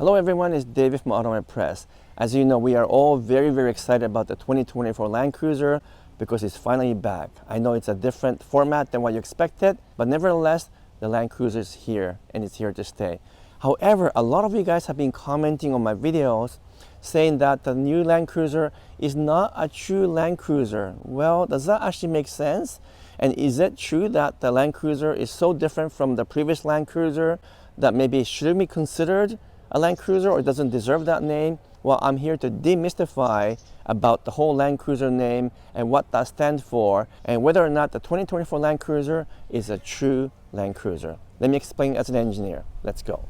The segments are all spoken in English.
Hello everyone, it's David from Automotive Press. As you know, we are all very excited about the 2024 Land Cruiser because it's finally back. I know it's a different format than what you expected, but nevertheless, the Land Cruiser is here and it's here to stay. However, a lot of you guys have been commenting on my videos saying that the new Land Cruiser is not a true Land Cruiser. Well, does that actually make sense? And is it true that the Land Cruiser is so different from the previous Land Cruiser that maybe it shouldn't be considered a Land Cruiser or doesn't deserve that name? Well, I'm here to demystify about the whole Land Cruiser name and what that stands for and whether or not the 2024 Land Cruiser is a true Land Cruiser. Let me explain as an engineer. Let's go.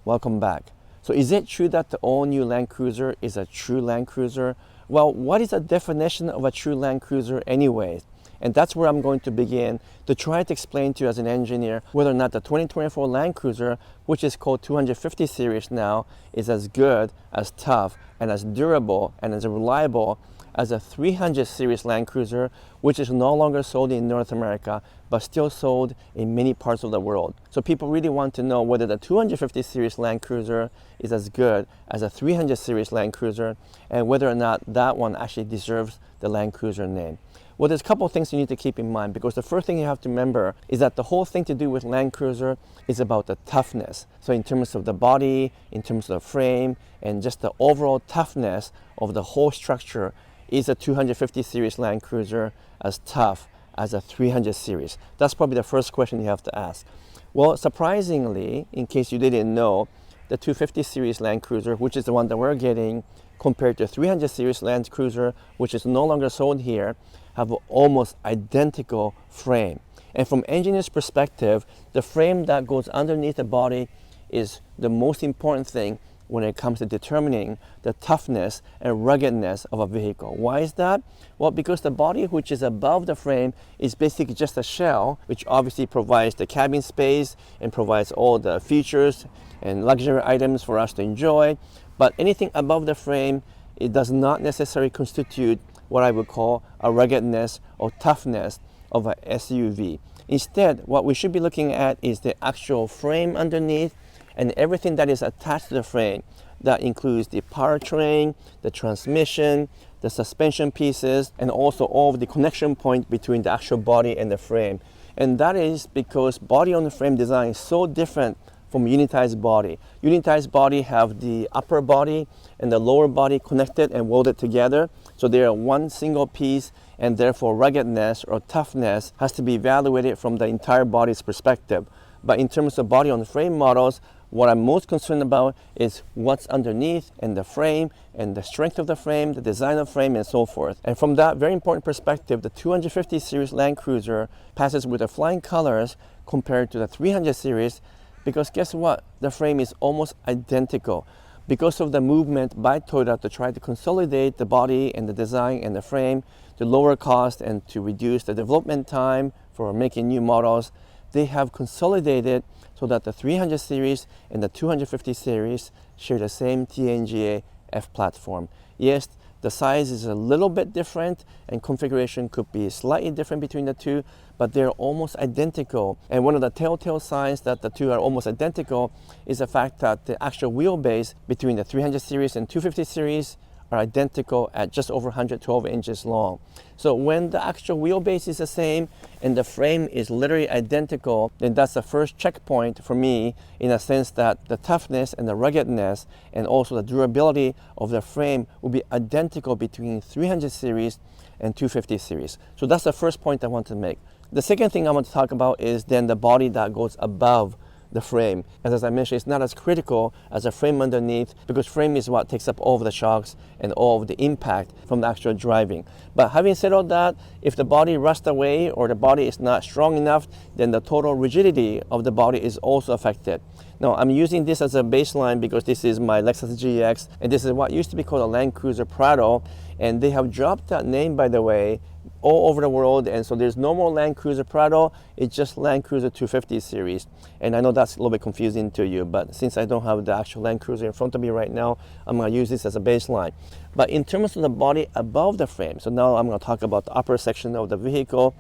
Welcome back. So is it true that the all-new Land Cruiser is a true Land Cruiser? Well, what is the definition of a true Land Cruiser anyways? And that's where I'm going to begin to try to explain to you as an engineer whether or not the 2024 Land Cruiser, which is called 250 series now, is as good, as tough, and as durable and as reliable as a 300 series Land Cruiser, which is no longer sold in North America, but still sold in many parts of the world. So people really want to know whether the 250 series Land Cruiser is as good as a 300 series Land Cruiser and whether or not that one actually deserves the Land Cruiser name. Well, there's a couple of things you need to keep in mind because the first thing you have to remember is that the whole thing to do with Land Cruiser is about the toughness. So in terms of the body, in terms of the frame, and just the overall toughness of the whole structure, is a 250 series Land Cruiser as tough as a 300 series? That's probably the first question you have to ask. Well, surprisingly, in case you didn't know, the 250 series Land Cruiser, which is the one that we're getting, compared to 300 series Land Cruiser, which is no longer sold here, have an almost identical frame. And from engineer's perspective, the frame that goes underneath the body is the most important thing when it comes to determining the toughness and ruggedness of a vehicle. Why is that? Well, because the body which is above the frame is basically just a shell, which obviously provides the cabin space and provides all the features and luxury items for us to enjoy. But anything above the frame, it does not necessarily constitute what I would call a ruggedness or toughness of an SUV. Instead, what we should be looking at is the actual frame underneath and everything that is attached to the frame. That includes the powertrain, the transmission, the suspension pieces, and also all of the connection point between the actual body and the frame. And that is because body on the frame design is so different from unitized body. Unitized body have the upper body and the lower body connected and welded together. So they are one single piece, and therefore ruggedness or toughness has to be evaluated from the entire body's perspective. But in terms of body on frame models, what I'm most concerned about is what's underneath and the frame and the strength of the frame, the design of the frame, and so forth. And from that very important perspective, the 250 series Land Cruiser passes with the flying colors compared to the 300 series, because guess what? The frame is almost identical. Because of the movement by Toyota to try to consolidate the body and the design and the frame to lower cost and to reduce the development time for making new models, they have consolidated so that the 300 series and the 250 series share the same TNGA F platform. Yes, the size is a little bit different and configuration could be slightly different between the two, but they're almost identical. And one of the telltale signs that the two are almost identical is the fact that the actual wheelbase between the 300 series and 250 series are identical at just over 112 inches long. So when the actual wheelbase is the same and the frame is literally identical, then that's the first checkpoint for me in a sense that the toughness and the ruggedness and also the durability of the frame will be identical between 300 series and 250 series. So that's the first point I want to make. The second thing I want to talk about is then the body that goes above the frame. And as I mentioned, it's not as critical as the frame underneath because frame is what takes up all of the shocks and all of the impact from the actual driving. But having said all that, if the body rusts away or the body is not strong enough, then the total rigidity of the body is also affected. Now, I'm using this as a baseline because this is my Lexus GX, and this is what used to be called a Land Cruiser Prado, and they have dropped that name, by the way, all over the world, and so there's no more Land Cruiser Prado, it's just Land Cruiser 250 series. And I know that's a little bit confusing to you, but since I don't have the actual Land Cruiser in front of me right now, I'm going to use this as a baseline. But in terms of the body above the frame, so now I'm going to talk about the upper section of the vehicle,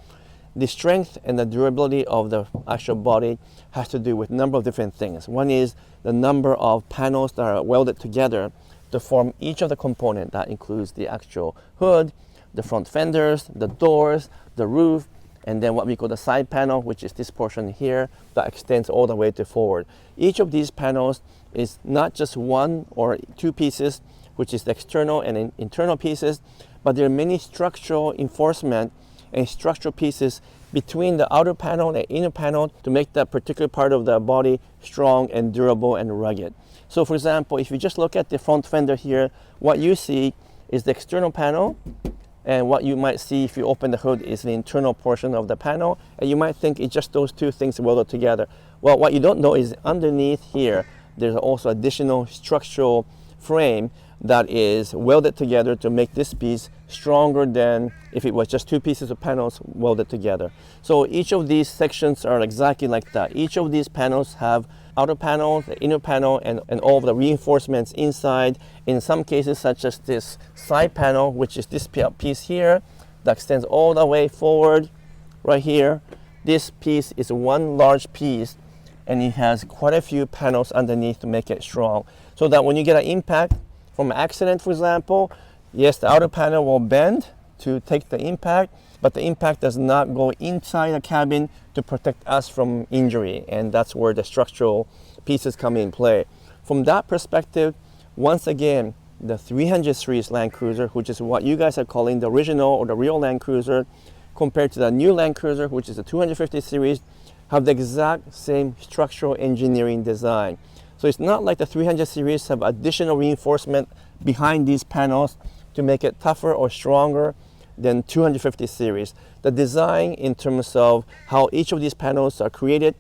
the strength and the durability of the actual body has to do with a number of different things. One is the number of panels that are welded together to form each of the components. That includes the actual hood, the front fenders, the doors, the roof, and then what we call the side panel, which is this portion here that extends all the way to forward. Each of these panels is not just one or two pieces, which is the external and internal pieces, but there are many structural enforcement and structural pieces between the outer panel and inner panel to make that particular part of the body strong and durable and rugged. So for example, if you just look at the front fender here, what you see is the external panel, and what you might see if you open the hood is the internal portion of the panel, and you might think it's just those two things welded together. Well, what you don't know is underneath here there's also additional structural frame that is welded together to make this piece stronger than if it was just two pieces of panels welded together. So each of these sections are exactly like that. Each of these panels have outer panel, the inner panel, and all of the reinforcements inside. In some cases, such as this side panel, which is this piece here that extends all the way forward right here. This piece is one large piece, and it has quite a few panels underneath to make it strong, so that when you get an impact from an accident, for example, yes, the outer panel will bend to take the impact, but the impact does not go inside the cabin to protect us from injury, and that's where the structural pieces come in play. From that perspective, once again, the 300 series Land Cruiser, which is what you guys are calling the original or the real Land Cruiser, compared to the new Land Cruiser, which is the 250 series, have the exact same structural engineering design. So it's not like the 300 series have additional reinforcement behind these panels to make it tougher or stronger than 250 series. The design in terms of how each of these panels are created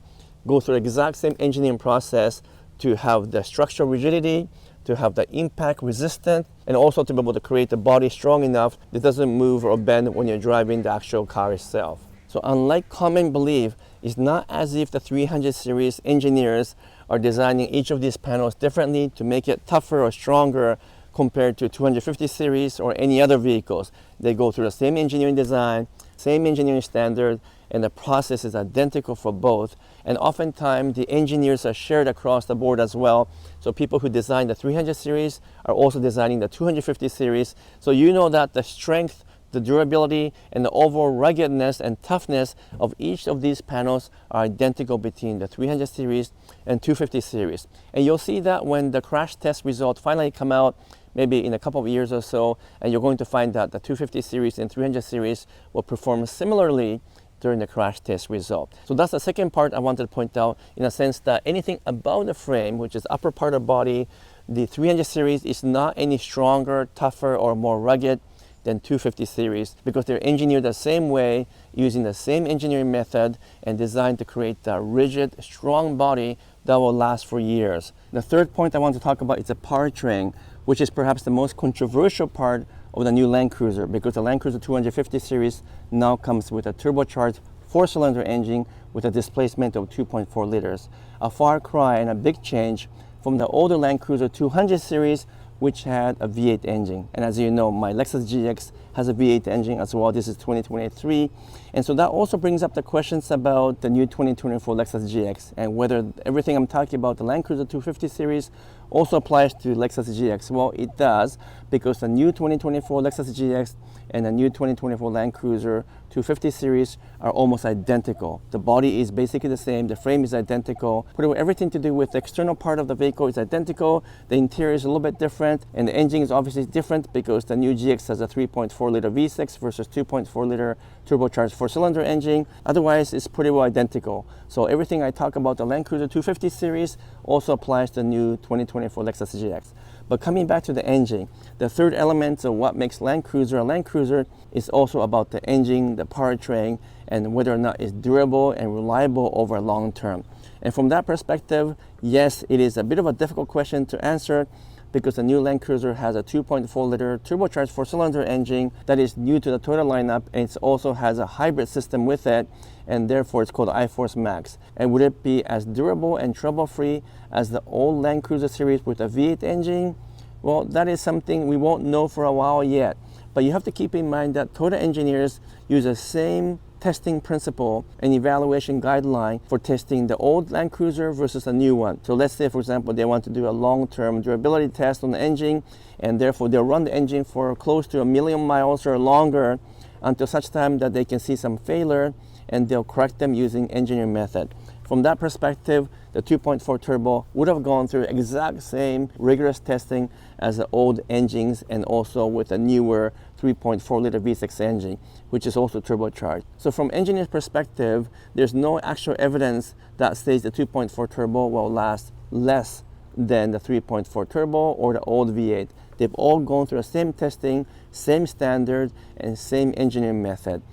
go through the exact same engineering process to have the structural rigidity, to have the impact resistant, and also to be able to create the body strong enough that it doesn't move or bend when you're driving the actual car itself. So unlike common belief, it's not as if the 300 series engineers are designing each of these panels differently to make it tougher or stronger compared to 250 series or any other vehicles. They go through the same engineering design, same engineering standard, and the process is identical for both. And oftentimes the engineers are shared across the board as well. So people who design the 300 series are also designing the 250 series. So you know that the strength, the durability, and the overall ruggedness and toughness of each of these panels are identical between the 300 series and 250 series. And you'll see that when the crash test results finally come out, maybe in a couple of years or so, and you're going to find that the 250 series and 300 series will perform similarly during the crash test result. So that's the second part I wanted to point out, in a sense that anything above the frame, which is upper part of the body, the 300 series is not any stronger, tougher, or more rugged than 250 series, because they're engineered the same way, using the same engineering method, and designed to create a rigid, strong body that will last for years. The third point I want to talk about is the powertrain, which is perhaps the most controversial part of the new Land Cruiser, because the Land Cruiser 250 series now comes with a turbocharged 4-cylinder engine with a displacement of 2.4 liters. A far cry and a big change from the older Land Cruiser 200 series, which had a V8 engine. And as you know, my Lexus GX has a V8 engine as well. This is 2023. And so that also brings up the questions about the new 2024 Lexus GX, and whether everything I'm talking about, the Land Cruiser 250 series, also applies to Lexus GX. Well, it does, because the new 2024 Lexus GX and the new 2024 Land Cruiser 250 series are almost identical. The body is basically the same, the frame is identical, pretty well everything to do with the external part of the vehicle is identical. The interior is a little bit different, and the engine is obviously different because the new GX has a 3.4 liter V6 versus 2.4 liter turbocharged 4-cylinder engine. Otherwise, it's pretty well identical. So everything I talk about the Land Cruiser 250 series also applies to the new 2024 Lexus GX. But coming back to the engine, the third element of what makes Land Cruiser a Land Cruiser is also about the engine, the powertrain, and whether or not it's durable and reliable over a long term. And from that perspective, yes, it is a bit of a difficult question to answer, because the new Land Cruiser has a 2.4 liter turbocharged 4-cylinder engine that is new to the Toyota lineup, and it also has a hybrid system with it, and therefore it's called iForce Max. And would it be as durable and trouble-free as the old Land Cruiser series with a V8 engine? Well, that is something we won't know for a while yet. But you have to keep in mind that Toyota engineers use the same testing principle and evaluation guideline for testing the old Land Cruiser versus a new one. So let's say, for example, they want to do a long-term durability test on the engine, and therefore they'll run the engine for close to 1,000,000 miles or longer until such time that they can see some failure, and they'll correct them using engineering method. From that perspective, the 2.4 turbo would have gone through exact same rigorous testing as the old engines, and also with a newer 3.4 liter V6 engine, which is also turbocharged. So from engineer's perspective, there's no actual evidence that says the 2.4 turbo will last less than the 3.4 turbo or the old V8. They've all gone through the same testing, same standard, and same engineering method.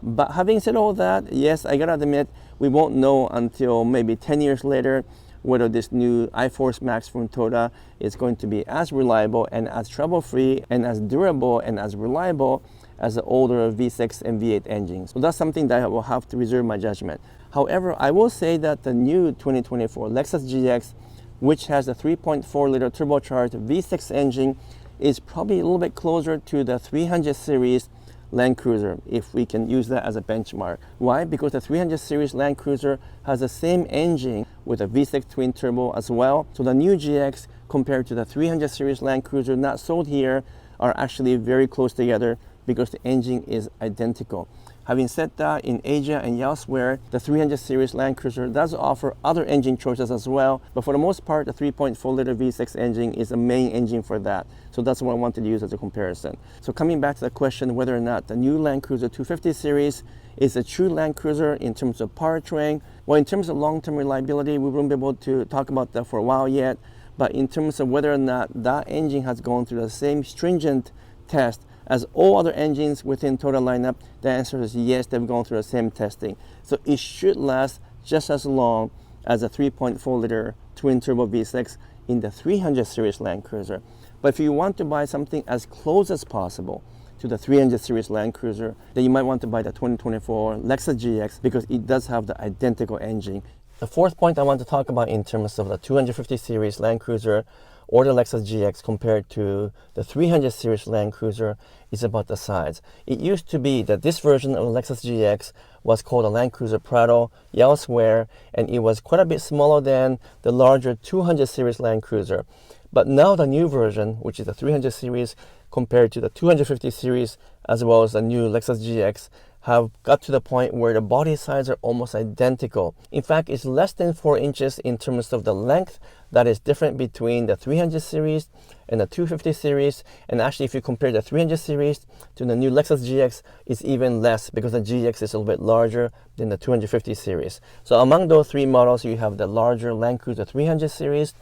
But having said all that, yes, I gotta admit, we won't know until maybe 10 years later whether this new iForce Max from Toyota is going to be as reliable and as trouble-free and as durable and as reliable as the older V6 and V8 engines. So that's something that I will have to reserve my judgment. However, I will say that the new 2024 Lexus GX, which has a 3.4 liter turbocharged V6 engine, is probably a little bit closer to the 300 series Land Cruiser, if we can use that as a benchmark. Why? Because the 300 series Land Cruiser has the same engine with a V6 twin turbo as well. So the new GX compared to the 300 series Land Cruiser not sold here are actually very close together because the engine is identical. Having said that, in Asia and elsewhere, the 300 series Land Cruiser does offer other engine choices as well, but for the most part, the 3.4 liter V6 engine is the main engine for that. So that's what I wanted to use as a comparison. So coming back to the question whether or not the new Land Cruiser 250 series is a true Land Cruiser in terms of powertrain. Well, in terms of long-term reliability, we won't be able to talk about that for a while yet, but in terms of whether or not that engine has gone through the same stringent test as all other engines within Toyota lineup, the answer is yes, they've gone through the same testing. So it should last just as long as a 3.4 liter twin turbo V6 in the 300 series Land Cruiser. But if you want to buy something as close as possible to the 300 series Land Cruiser, then you might want to buy the 2024 Lexus GX because it does have the identical engine. The fourth point I want to talk about in terms of the 250 series Land Cruiser or the Lexus GX compared to the 300 series Land Cruiser is about the size. It used to be that this version of the Lexus GX was called a Land Cruiser Prado elsewhere, and it was quite a bit smaller than the larger 200 series Land Cruiser. But now the new version, which is the 300 series compared to the 250 series, as well as the new Lexus GX, have got to the point where the body size are almost identical. In fact, it's less than 4 inches in terms of the length that is different between the 300 series and the 250 series. And actually, if you compare the 300 series to the new Lexus GX, it's even less because the GX is a little bit larger than the 250 series. So among those three models, you have the larger Land Cruiser 300 series.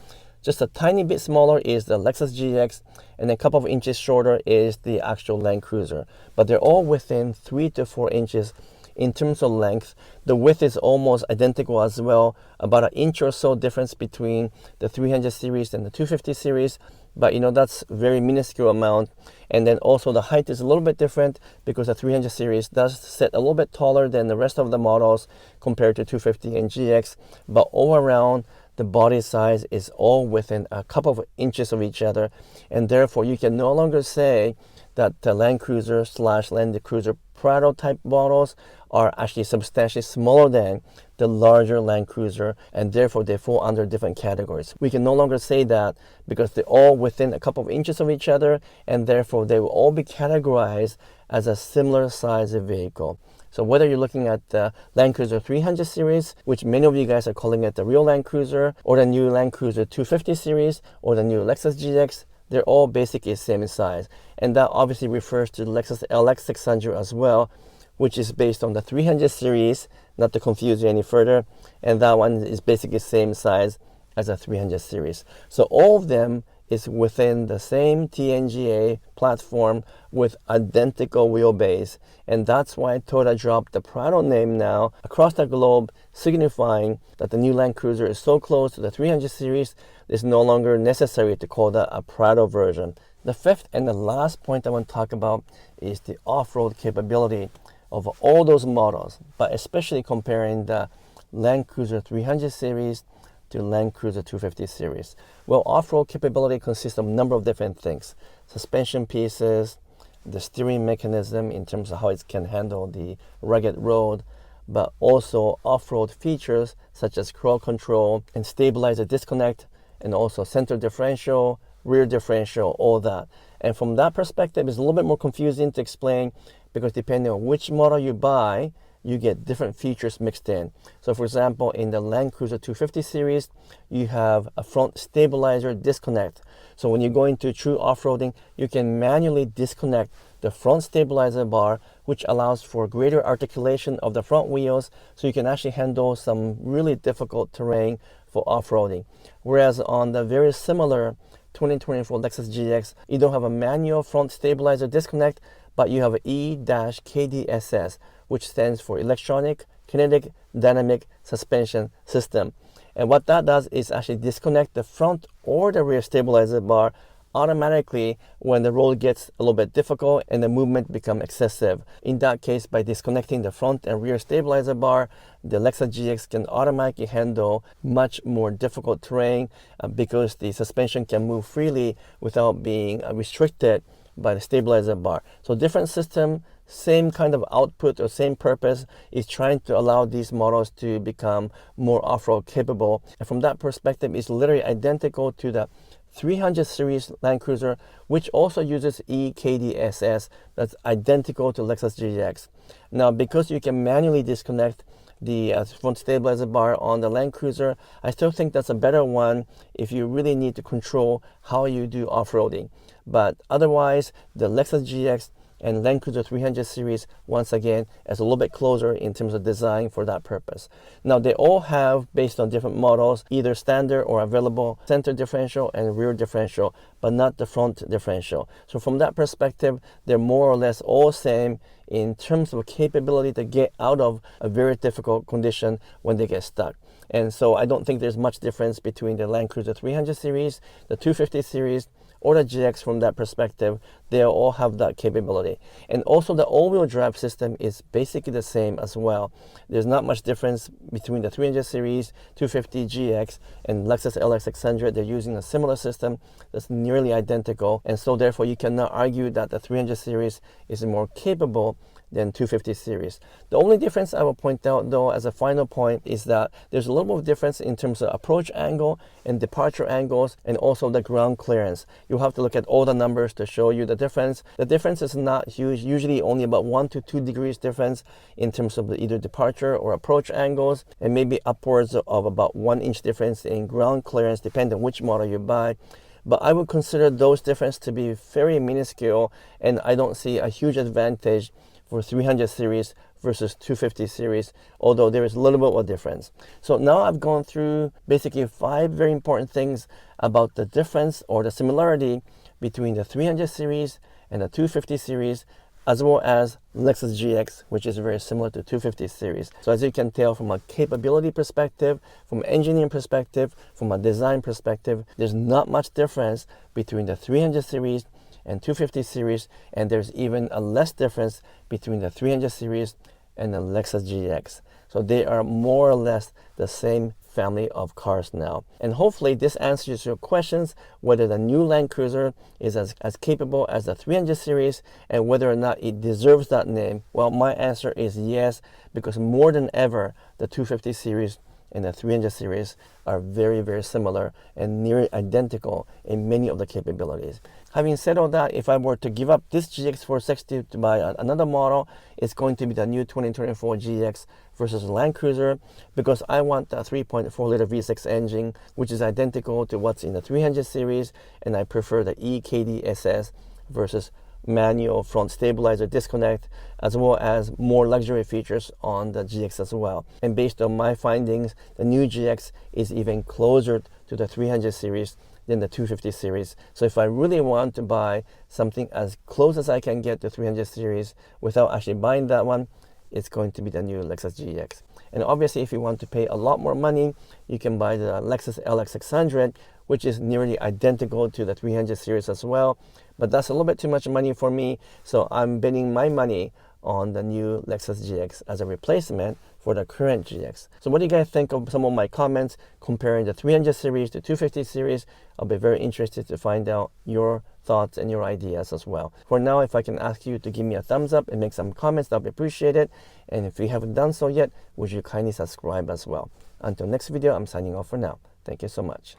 Just a tiny bit smaller is the Lexus GX, and a couple of inches shorter is the actual Land Cruiser. But they're all within 3 to 4 inches in terms of length. The width is almost identical as well, about an inch or so difference between the 300 series and the 250 series. But you know, that's very minuscule amount. And then also the height is a little bit different because the 300 series does sit a little bit taller than the rest of the models compared to 250 and GX. But all around, the body size is all within a couple of inches of each other, and therefore you can no longer say that the Land Cruiser / Land Cruiser Prado type models are actually substantially smaller than the larger Land Cruiser, and therefore they fall under different categories. We can no longer say that because they're all within a couple of inches of each other, and therefore they will all be categorized as a similar size of vehicle. So whether you're looking at the Land Cruiser 300 series, which many of you guys are calling it the real Land Cruiser, or the new Land Cruiser 250 series, or the new Lexus GX, they're all basically the same size. And that obviously refers to the Lexus LX 600 as well, which is based on the 300 series, not to confuse you any further. And that one is basically the same size as a 300 series. So all of them is within the same TNGA platform with identical wheelbase. And that's why Toyota dropped the Prado name now across the globe, signifying that the new Land Cruiser is so close to the 300 series, it's no longer necessary to call that a Prado version. The fifth and the last point I want to talk about is the off-road capability of all those models, but especially comparing the Land Cruiser 300 series to Land Cruiser 250 series. Well, off-road capability consists of a number of different things: suspension pieces, the steering mechanism in terms of how it can handle the rugged road, but also off-road features such as cruise control and stabilizer disconnect, and also center differential, rear differential, all that. And from that perspective, it's a little bit more confusing to explain because depending on which model you buy, you get different features mixed in. So for example, in the Land Cruiser 250 series, you have a front stabilizer disconnect. So when you go into true off-roading, you can manually disconnect the front stabilizer bar, which allows for greater articulation of the front wheels, so you can actually handle some really difficult terrain for off-roading. Whereas on the very similar 2024 Lexus GX, you don't have a manual front stabilizer disconnect, but you have an E-KDSS, which stands for Electronic Kinetic Dynamic Suspension System. And what that does is actually disconnect the front or the rear stabilizer bar automatically when the road gets a little bit difficult and the movement becomes excessive. In that case, by disconnecting the front and rear stabilizer bar, the Lexus GX can automatically handle much more difficult terrain because the suspension can move freely without being restricted by the stabilizer bar. So different system, same kind of output or same purpose, is trying to allow these models to become more off-road capable. And from that perspective, it's literally identical to the 300 series Land Cruiser, which also uses EKDSS. That's identical to Lexus GX. Now, because you can manually disconnect the front stabilizer bar on the Land Cruiser, I still think that's a better one if you really need to control how you do off-roading. But otherwise, the Lexus GX and Land Cruiser 300 series, once again, is a little bit closer in terms of design for that purpose. Now, they all have, based on different models, either standard or available center differential and rear differential, but not the front differential. So from that perspective, they're more or less all same in terms of capability to get out of a very difficult condition when they get stuck. And so I don't think there's much difference between the Land Cruiser 300 series, the 250 series, or the GX from that perspective. They all have that capability. And also the all-wheel drive system is basically the same as well. There's not much difference between the 300 series, 250 GX, and Lexus LX600. They're using a similar system that's nearly identical. And so therefore you cannot argue that the 300 series is more capable than 250 series. The only difference I will point out though as a final point is that there's a little bit of difference in terms of approach angle and departure angles, and also the ground clearance. You'll have to look at all the numbers to show you the difference. The difference is not huge, usually only about 1 to 2 degrees difference in terms of either departure or approach angles, and maybe upwards of about 1 inch difference in ground clearance depending on which model you buy. But I would consider those differences to be very minuscule, and I don't see a huge advantage for 300 series versus 250 series, although there is a little bit of a difference. So now I've gone through basically 5 very important things about the difference or the similarity between the 300 series and the 250 series, as well as Lexus GX, which is very similar to 250 series. So as you can tell, from a capability perspective, from an engineering perspective, from a design perspective, there's not much difference between the 300 series and 250 series, and there's even a less difference between the 300 series and the Lexus GX. So they are more or less the same family of cars now. And hopefully this answers your questions whether the new Land Cruiser is as capable as the 300 series and whether or not it deserves that name. Well, my answer is yes, because more than ever the 250 series and the 300 series are very, very similar and nearly identical in many of the capabilities. Having said all that, if I were to give up this GX 460 to buy another model, it's going to be the new 2024 GX versus Land Cruiser, because I want the 3.4 liter V6 engine, which is identical to what's in the 300 series, and I prefer the EKDSS versus manual front stabilizer disconnect, as well as more luxury features on the GX as well. And based on my findings, the new GX is even closer to the 300 series than the 250 series. So if I really want to buy something as close as I can get to 300 series without actually buying that one, it's going to be the new Lexus GX. And obviously if you want to pay a lot more money, you can buy the Lexus LX600, which is nearly identical to the 300 series as well. But that's a little bit too much money for me, so I'm betting my money on the new Lexus GX as a replacement for the current GX. So what do you guys think of some of my comments comparing the 300 series to 250 series? I'll be very interested to find out your thoughts and your ideas as well. For now, if I can ask you to give me a thumbs up and make some comments, that'll be appreciated. And if you haven't done so yet, would you kindly subscribe as well? Until next video, I'm signing off for now. Thank you so much.